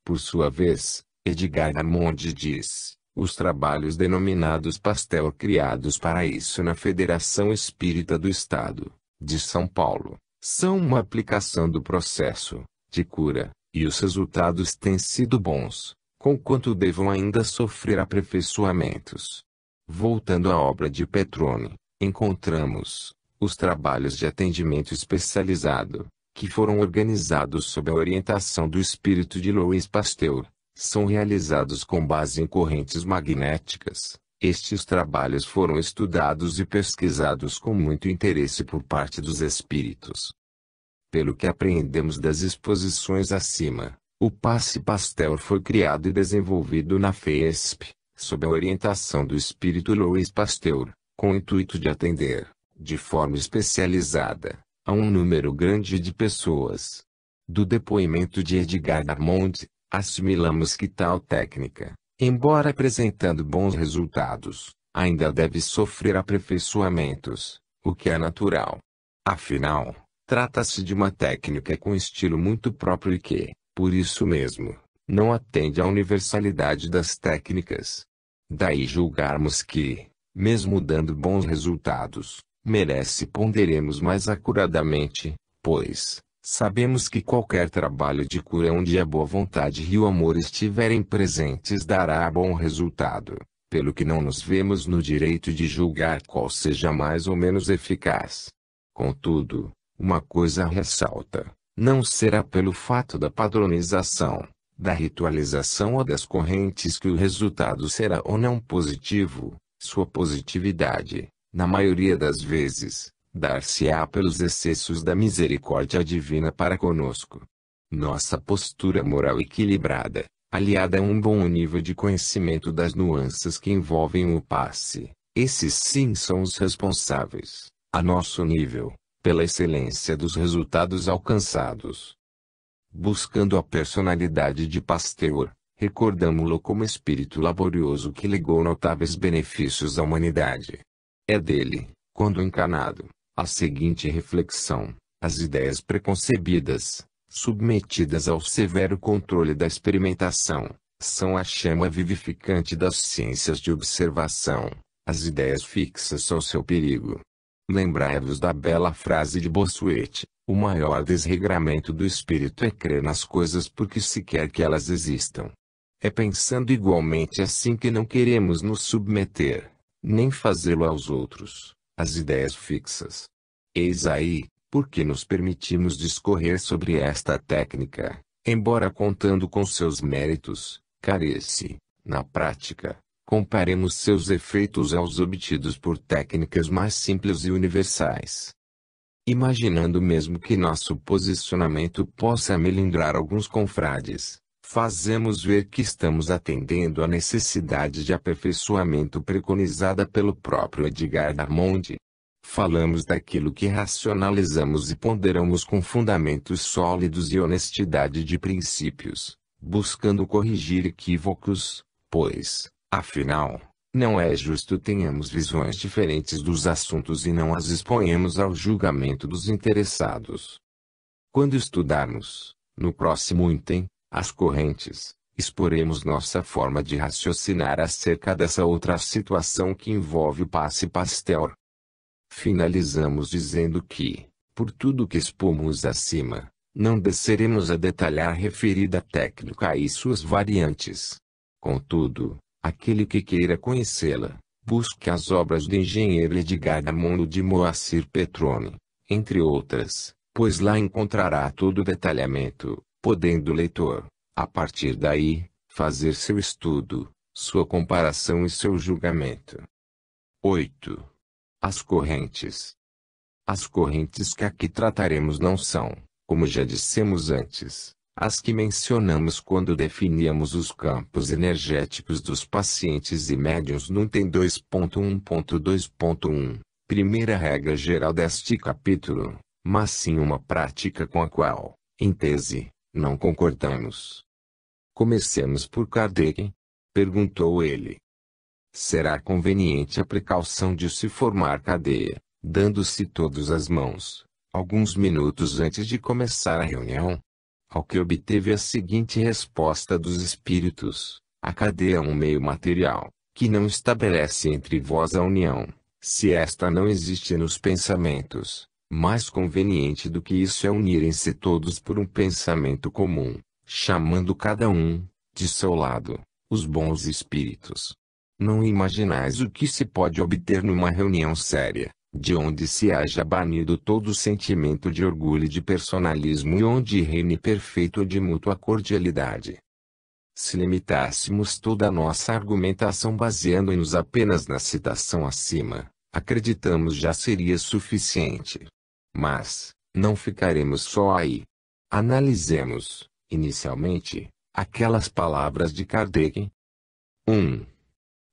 Por sua vez, Edgar Armond diz, os trabalhos denominados Pasteur criados para isso na Federação Espírita do Estado, de São Paulo, são uma aplicação do processo, de cura, e os resultados têm sido bons, conquanto devam ainda sofrer aperfeiçoamentos. Voltando à obra de Petroni, encontramos os trabalhos de atendimento especializado, que foram organizados sob a orientação do espírito de Louis Pasteur, são realizados com base em correntes magnéticas. Estes trabalhos foram estudados e pesquisados com muito interesse por parte dos espíritos. Pelo que apreendemos das exposições acima, o passe Pasteur foi criado e desenvolvido na FESP, sob a orientação do espírito Louis Pasteur, com o intuito de atender, de forma especializada, a um número grande de pessoas. Do depoimento de Edgar Darmond, assimilamos que tal técnica, embora apresentando bons resultados, ainda deve sofrer aperfeiçoamentos, o que é natural. Afinal, trata-se de uma técnica com estilo muito próprio e que, por isso mesmo, não atende à universalidade das técnicas. Daí julgarmos que, mesmo dando bons resultados, merece ponderemos mais acuradamente, pois sabemos que qualquer trabalho de cura onde a boa vontade e o amor estiverem presentes dará bom resultado, pelo que não nos vemos no direito de julgar qual seja mais ou menos eficaz. Contudo, uma coisa ressalta, não será pelo fato da padronização, da ritualização ou das correntes que o resultado será ou não positivo. Sua positividade, na maioria das vezes, dar-se-á pelos excessos da misericórdia divina para conosco. Nossa postura moral equilibrada, aliada a um bom nível de conhecimento das nuances que envolvem o passe, esses sim são os responsáveis, a nosso nível, pela excelência dos resultados alcançados. Buscando a personalidade de Pasteur, recordamo-lo como espírito laborioso que legou notáveis benefícios à humanidade. É dele, quando encarnado, a seguinte reflexão: as ideias preconcebidas, submetidas ao severo controle da experimentação, são a chama vivificante das ciências de observação. As ideias fixas são seu perigo. Lembrai-vos da bela frase de Bossuet: o maior desregramento do espírito é crer nas coisas porque se quer que elas existam. É pensando igualmente assim que não queremos nos submeter, nem fazê-lo aos outros, às ideias fixas. Eis aí, porque nos permitimos discorrer sobre esta técnica, embora contando com seus méritos, carece, na prática, comparemos seus efeitos aos obtidos por técnicas mais simples e universais. Imaginando mesmo que nosso posicionamento possa melindrar alguns confrades, fazemos ver que estamos atendendo à necessidade de aperfeiçoamento preconizada pelo próprio Edgar Darmond. Falamos daquilo que racionalizamos e ponderamos com fundamentos sólidos e honestidade de princípios, buscando corrigir equívocos, pois, afinal, não é justo tenhamos visões diferentes dos assuntos e não as exponhamos ao julgamento dos interessados. Quando estudarmos, no próximo item, as correntes, exporemos nossa forma de raciocinar acerca dessa outra situação que envolve o passe Pasteur. Finalizamos dizendo que, por tudo que expomos acima, não desceremos a detalhar a referida técnica e suas variantes. Contudo, aquele que queira conhecê-la, busque as obras do engenheiro Edgar Darmond de Moacir Petrone, entre outras, pois lá encontrará todo o detalhamento, podendo o leitor, a partir daí, fazer seu estudo, sua comparação e seu julgamento. 8. As correntes. As correntes que aqui trataremos não são, como já dissemos antes, as que mencionamos quando definíamos os campos energéticos dos pacientes e médiuns no item 2.1.2.1, primeira regra geral deste capítulo, mas sim uma prática com a qual, em tese, não concordamos. Comecemos por Kardec? Perguntou ele. Será conveniente a precaução de se formar cadeia, dando-se todos as mãos, alguns minutos antes de começar a reunião? Ao que obteve a seguinte resposta dos espíritos: a cadeia é um meio material, que não estabelece entre vós a união, se esta não existe nos pensamentos. Mais conveniente do que isso é unirem-se todos por um pensamento comum, chamando cada um, de seu lado, os bons espíritos. Não imaginais o que se pode obter numa reunião séria, de onde se haja banido todo sentimento de orgulho e de personalismo e onde reine perfeito de mútua cordialidade. Se limitássemos toda a nossa argumentação baseando-nos apenas na citação acima, acreditamos já seria suficiente. Mas, não ficaremos só aí. Analisemos, inicialmente, aquelas palavras de Kardec. 1.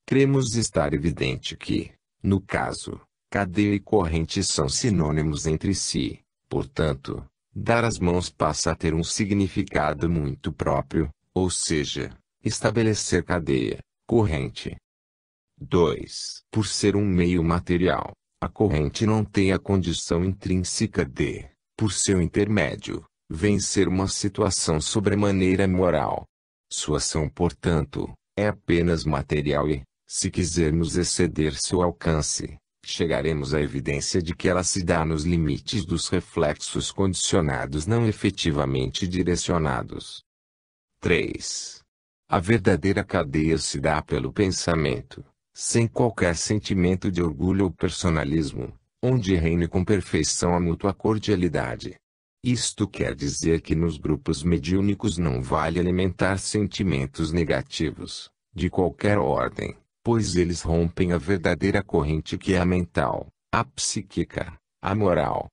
Cremos estar evidente que, no caso, cadeia e corrente são sinônimos entre si, portanto, dar as mãos passa a ter um significado muito próprio, ou seja, estabelecer cadeia, corrente. 2. Por ser um meio material, a corrente não tem a condição intrínseca de, por seu intermédio, vencer uma situação sobremaneira moral. Sua ação, portanto, é apenas material e, se quisermos exceder seu alcance, chegaremos à evidência de que ela se dá nos limites dos reflexos condicionados não efetivamente direcionados. 3. A verdadeira cadeia se dá pelo pensamento, sem qualquer sentimento de orgulho ou personalismo, onde reine com perfeição a mútua cordialidade. Isto quer dizer que nos grupos mediúnicos não vale alimentar sentimentos negativos, de qualquer ordem, pois eles rompem a verdadeira corrente que é a mental, a psíquica, a moral.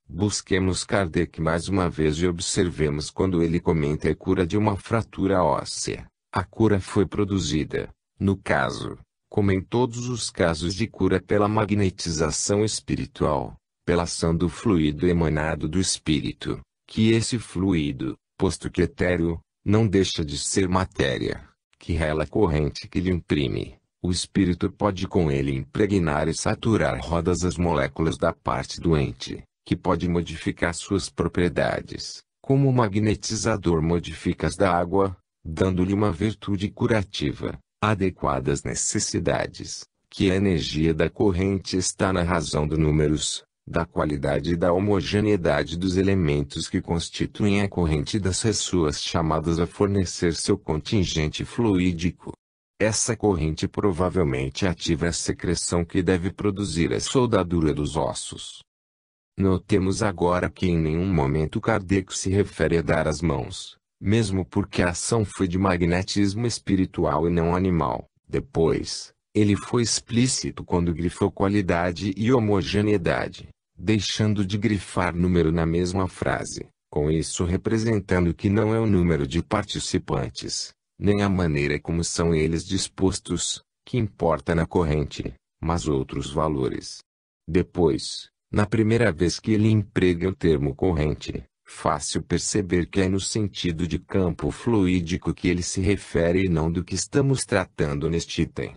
Busquemos Kardec mais uma vez e observemos quando ele comenta a cura de uma fratura óssea. A cura foi produzida, no caso, como em todos os casos de cura pela magnetização espiritual, pela ação do fluido emanado do espírito, que esse fluido, posto que etéreo, não deixa de ser matéria, que rela a corrente que lhe imprime. O espírito pode com ele impregnar e saturar rodas as moléculas da parte doente, que pode modificar suas propriedades, como o magnetizador modifica as da água, dando-lhe uma virtude curativa, adequada às necessidades, que a energia da corrente está na razão dos números, da qualidade e da homogeneidade dos elementos que constituem a corrente das pessoas chamadas a fornecer seu contingente fluídico. Essa corrente provavelmente ativa a secreção que deve produzir a soldadura dos ossos. Notemos agora que em nenhum momento Kardec se refere a dar as mãos, mesmo porque a ação foi de magnetismo espiritual e não animal. Depois, ele foi explícito quando grifou qualidade e homogeneidade, deixando de grifar número na mesma frase, com isso representando que não é o número de participantes, nem a maneira como são eles dispostos, que importa na corrente, mas outros valores. Depois, na primeira vez que ele emprega o termo corrente, fácil perceber que é no sentido de campo fluídico que ele se refere e não do que estamos tratando neste item.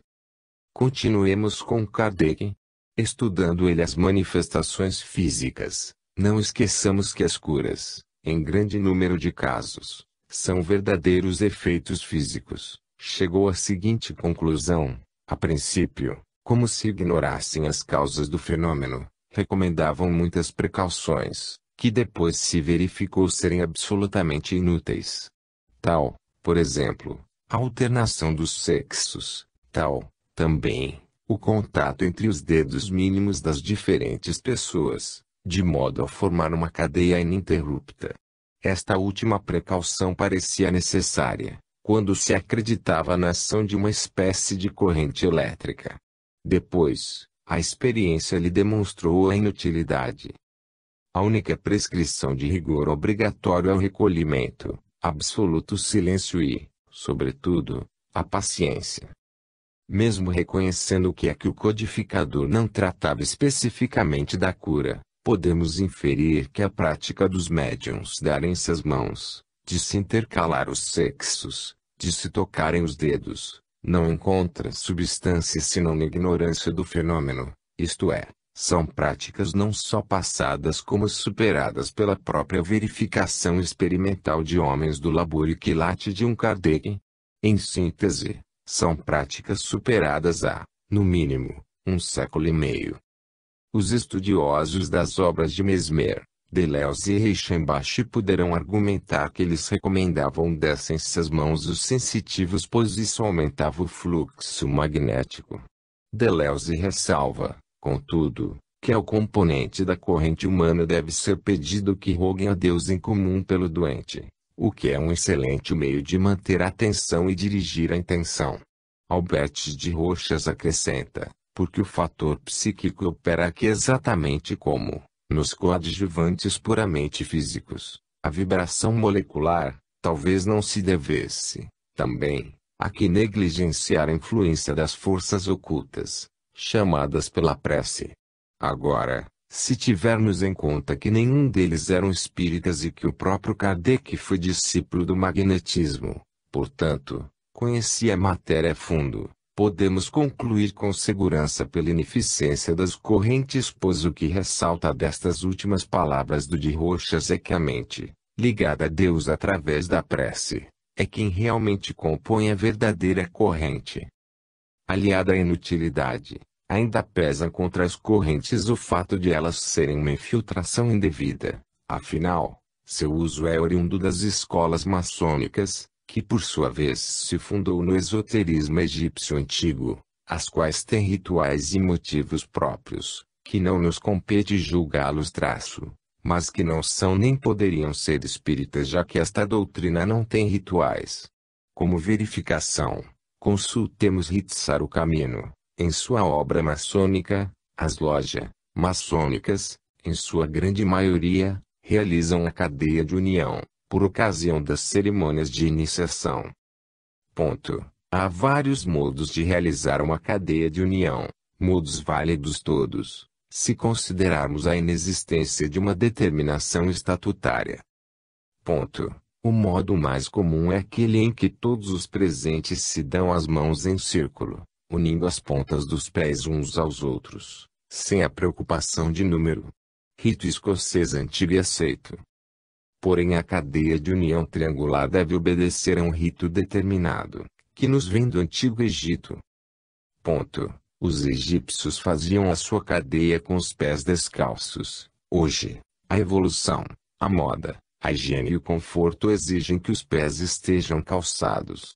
Continuemos com Kardec. Estudando ele as manifestações físicas, não esqueçamos que as curas, em grande número de casos, são verdadeiros efeitos físicos. Chegou à seguinte conclusão: a princípio, como se ignorassem as causas do fenômeno, recomendavam muitas precauções, que depois se verificou serem absolutamente inúteis. Tal, por exemplo, a alternação dos sexos, tal, também, o contato entre os dedos mínimos das diferentes pessoas, de modo a formar uma cadeia ininterrupta. Esta última precaução parecia necessária, quando se acreditava na ação de uma espécie de corrente elétrica. Depois, a experiência lhe demonstrou a inutilidade. A única prescrição de rigor obrigatório é o recolhimento, absoluto silêncio e, sobretudo, a paciência. Mesmo reconhecendo que o codificador não tratava especificamente da cura, podemos inferir que a prática dos médiuns darem-se as mãos, de se intercalar os sexos, de se tocarem os dedos, não encontra substância senão na ignorância do fenômeno, isto é, são práticas não só passadas como superadas pela própria verificação experimental de homens do laboratório de um Kardec. Em síntese, são práticas superadas há, no mínimo, 1,5 século. Os estudiosos das obras de Mesmer, Deleuze e Reichenbach poderão argumentar que eles recomendavam dessem-se as mãos os sensitivos pois isso aumentava o fluxo magnético. Deleuze ressalva, contudo, que ao componente da corrente humana deve ser pedido que roguem a Deus em comum pelo doente, o que é um excelente meio de manter a atenção e dirigir a intenção. Albert de Rochas acrescenta, porque o fator psíquico opera aqui exatamente como, nos coadjuvantes puramente físicos, a vibração molecular, talvez não se devesse, também, aqui negligenciar a influência das forças ocultas, chamadas pela prece. Agora, se tivermos em conta que nenhum deles eram espíritas e que o próprio Kardec foi discípulo do magnetismo, portanto, conhecia a matéria a fundo, podemos concluir com segurança pela ineficiência das correntes, pois o que ressalta destas últimas palavras do de Rochas é que a mente, ligada a Deus através da prece, é quem realmente compõe a verdadeira corrente. Aliada à inutilidade, ainda pesa contra as correntes o fato de elas serem uma infiltração indevida, afinal, seu uso é oriundo das escolas maçônicas, que por sua vez se fundou no esoterismo egípcio antigo, as quais têm rituais e motivos próprios, que não nos compete julgá-los mas que não são nem poderiam ser espíritas, já que esta doutrina não tem rituais. Como verificação, consultemos Ritzar o Camino, em sua obra maçônica. As lojas maçônicas, em sua grande maioria, realizam a cadeia de união, por ocasião das cerimônias de iniciação. Há vários modos de realizar uma cadeia de união, modos válidos todos, se considerarmos a inexistência de uma determinação estatutária. O modo mais comum é aquele em que todos os presentes se dão as mãos em círculo, unindo as pontas dos pés uns aos outros, sem a preocupação de número. Rito escocês antigo e aceito. Porém a cadeia de união triangular deve obedecer a um rito determinado, que nos vem do Antigo Egito. Os egípcios faziam a sua cadeia com os pés descalços. Hoje, a evolução, a moda, a higiene e o conforto exigem que os pés estejam calçados.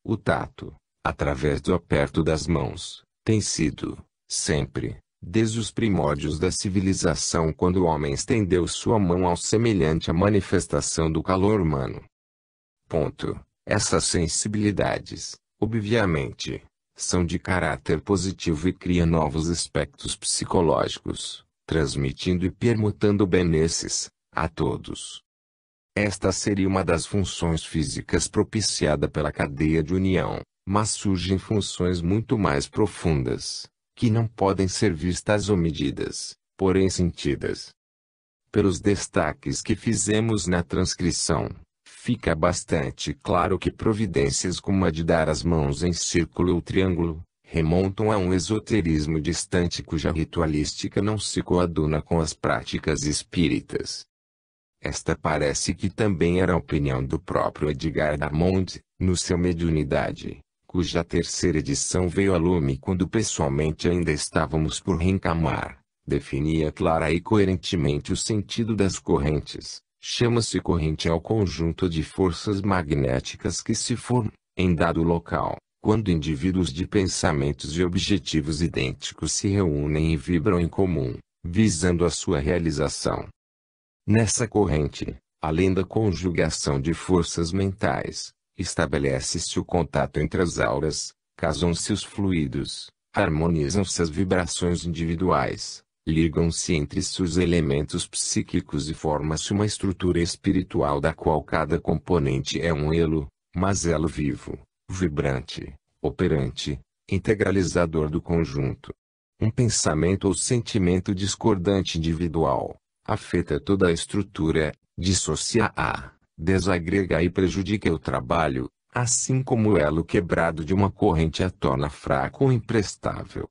O tato, através do aperto das mãos, tem sido, sempre, desde os primórdios da civilização, quando o homem estendeu sua mão ao semelhante à manifestação do calor humano. Essas sensibilidades, obviamente, são de caráter positivo e criam novos aspectos psicológicos, transmitindo e permutando benesses a todos. Esta seria uma das funções físicas propiciada pela cadeia de união, mas surgem funções muito mais profundas, que não podem ser vistas ou medidas, porém sentidas. Pelos destaques que fizemos na transcrição, fica bastante claro que providências como a de dar as mãos em círculo ou triângulo, remontam a um esoterismo distante cuja ritualística não se coaduna com as práticas espíritas. Esta parece que também era a opinião do próprio Edgar Darmond, no seu Mediunidade, cuja terceira edição veio a lume quando pessoalmente ainda estávamos por reencarnar. Definia clara e coerentemente o sentido das correntes. Chama-se corrente ao conjunto de forças magnéticas que se formam, em dado local, quando indivíduos de pensamentos e objetivos idênticos se reúnem e vibram em comum, visando a sua realização. Nessa corrente, além da conjugação de forças mentais, estabelece-se o contato entre as auras, casam-se os fluidos, harmonizam-se as vibrações individuais, ligam-se entre si os elementos psíquicos e forma-se uma estrutura espiritual da qual cada componente é um elo, mas elo vivo, vibrante, operante, integralizador do conjunto. Um pensamento ou sentimento discordante individual afeta toda a estrutura, dissocia-a, desagrega e prejudica o trabalho, assim como o elo quebrado de uma corrente a torna fraco ou imprestável.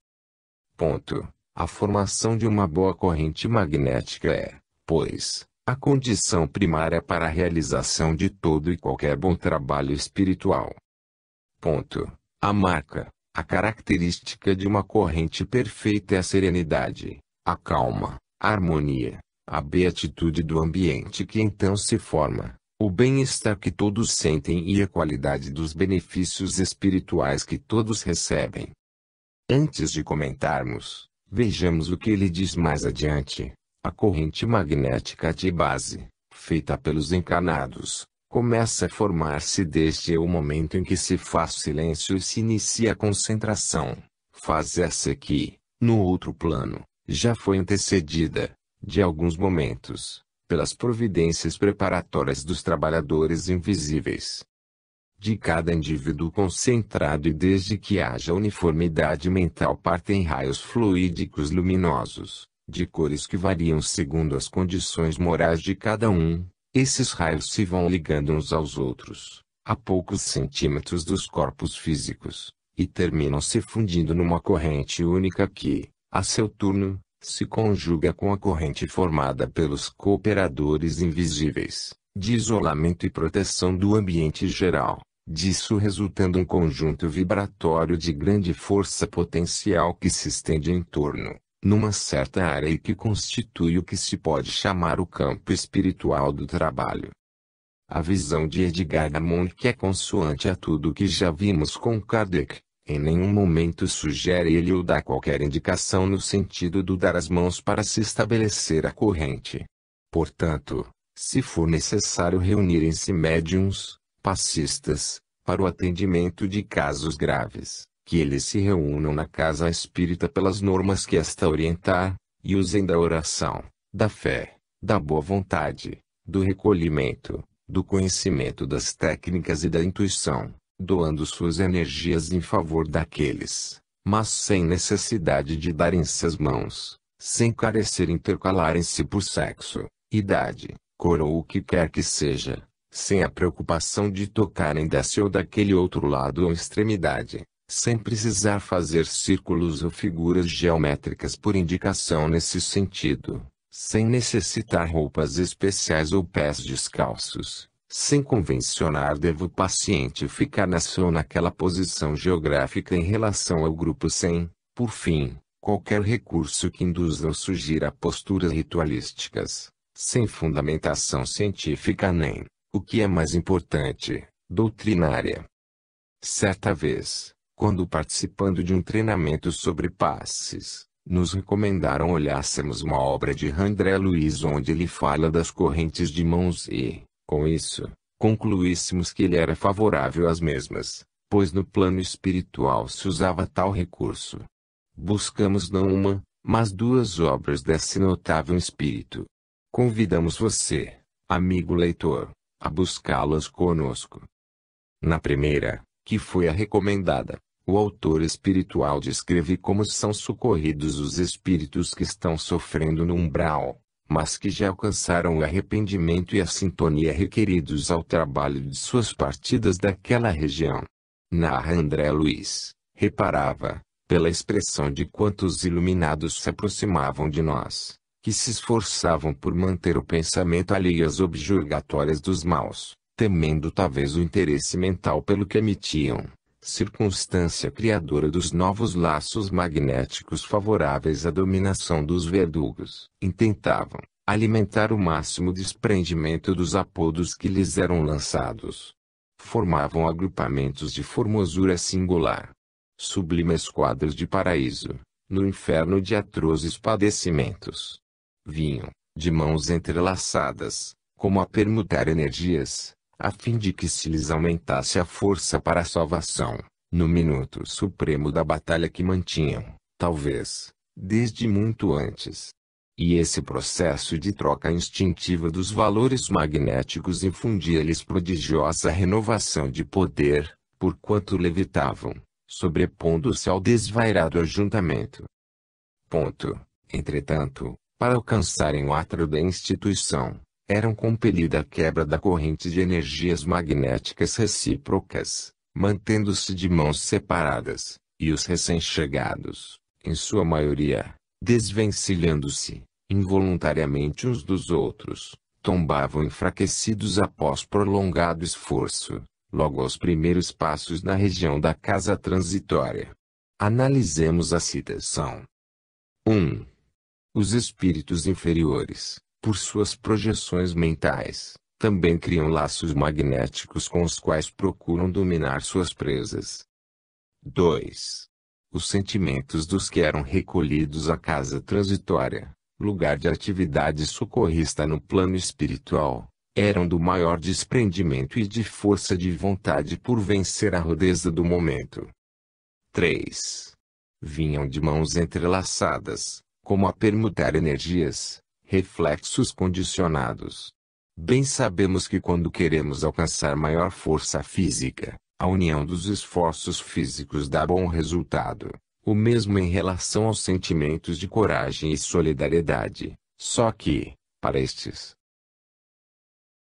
A formação de uma boa corrente magnética é, pois, a condição primária para a realização de todo e qualquer bom trabalho espiritual. A marca, a característica de uma corrente perfeita é a serenidade, a calma, a harmonia, a beatitude do ambiente que então se forma, o bem-estar que todos sentem e a qualidade dos benefícios espirituais que todos recebem. Antes de comentarmos, vejamos o que ele diz mais adiante. A corrente magnética de base, feita pelos encarnados, começa a formar-se desde o momento em que se faz silêncio e se inicia a concentração. Faz essa que, no outro plano, já foi antecedida, de alguns momentos, pelas providências preparatórias dos trabalhadores invisíveis. De cada indivíduo concentrado e desde que haja uniformidade mental partem raios fluídicos luminosos, de cores que variam segundo as condições morais de cada um. Esses raios se vão ligando uns aos outros, a poucos centímetros dos corpos físicos, e terminam se fundindo numa corrente única que, a seu turno, se conjuga com a corrente formada pelos cooperadores invisíveis, de isolamento e proteção do ambiente geral, disso resultando um conjunto vibratório de grande força potencial que se estende em torno, numa certa área e que constitui o que se pode chamar o campo espiritual do trabalho. A visão de Edgar Harmonic é consoante a tudo o que já vimos com Kardec. Em nenhum momento sugere ele ou dá qualquer indicação no sentido do dar as mãos para se estabelecer a corrente. Portanto, se for necessário reunirem-se médiuns, passistas, para o atendimento de casos graves, que eles se reúnam na casa espírita pelas normas que esta orientar, e usem da oração, da fé, da boa vontade, do recolhimento, do conhecimento das técnicas e da intuição, doando suas energias em favor daqueles, mas sem necessidade de darem-se as mãos, sem carecer intercalarem-se por sexo, idade, cor ou o que quer que seja, sem a preocupação de tocarem desse ou daquele outro lado ou extremidade, sem precisar fazer círculos ou figuras geométricas por indicação nesse sentido, sem necessitar roupas especiais ou pés descalços. Sem convencionar deve o paciente ficar nessa ou naquela posição geográfica em relação ao grupo sem, por fim, qualquer recurso que induza ou sugira posturas ritualísticas, sem fundamentação científica nem, o que é mais importante, doutrinária. Certa vez, quando participando de um treinamento sobre passes, nos recomendaram olhássemos uma obra de André Luiz onde ele fala das correntes de mãos e, com isso, concluíssemos que ele era favorável às mesmas, pois no plano espiritual se usava tal recurso. Buscamos não uma, mas duas obras desse notável espírito. Convidamos você, amigo leitor, a buscá-las conosco. Na primeira, que foi a recomendada, o autor espiritual descreve como são socorridos os espíritos que estão sofrendo no umbral, mas que já alcançaram o arrependimento e a sintonia requeridos ao trabalho de suas partidas daquela região. Narra André Luiz, reparava, pela expressão de quantos iluminados se aproximavam de nós, que se esforçavam por manter o pensamento alheio às objurgatórias dos maus, temendo talvez o interesse mental pelo que emitiam, circunstância criadora dos novos laços magnéticos favoráveis à dominação dos verdugos. Intentavam alimentar o máximo desprendimento dos apodos que lhes eram lançados. Formavam agrupamentos de formosura singular. Sublimes quadros de paraíso, no inferno de atrozes padecimentos. Vinham, de mãos entrelaçadas, como a permutar energias, a fim de que se lhes aumentasse a força para a salvação, no minuto supremo da batalha que mantinham, talvez, desde muito antes. E esse processo de troca instintiva dos valores magnéticos infundia-lhes prodigiosa renovação de poder, porquanto levitavam, sobrepondo-se ao desvairado ajuntamento. Entretanto, para alcançarem o átrio da instituição, eram compelidas à quebra da corrente de energias magnéticas recíprocas, mantendo-se de mãos separadas, e os recém-chegados, em sua maioria, desvencilhando-se, involuntariamente uns dos outros, tombavam enfraquecidos após prolongado esforço, logo aos primeiros passos na região da casa transitória. Analisemos a citação. 1. Os espíritos inferiores, por suas projeções mentais, também criam laços magnéticos com os quais procuram dominar suas presas. 2. Os sentimentos dos que eram recolhidos à casa transitória, lugar de atividade socorrista no plano espiritual, Eram do maior desprendimento e de força de vontade por vencer a rudeza do momento. 3. Vinham de mãos entrelaçadas, como a permutar energias, reflexos condicionados. Bem sabemos que quando queremos alcançar maior força física, a união dos esforços físicos dá bom resultado. O mesmo em relação aos sentimentos de coragem e solidariedade, só que, para estes,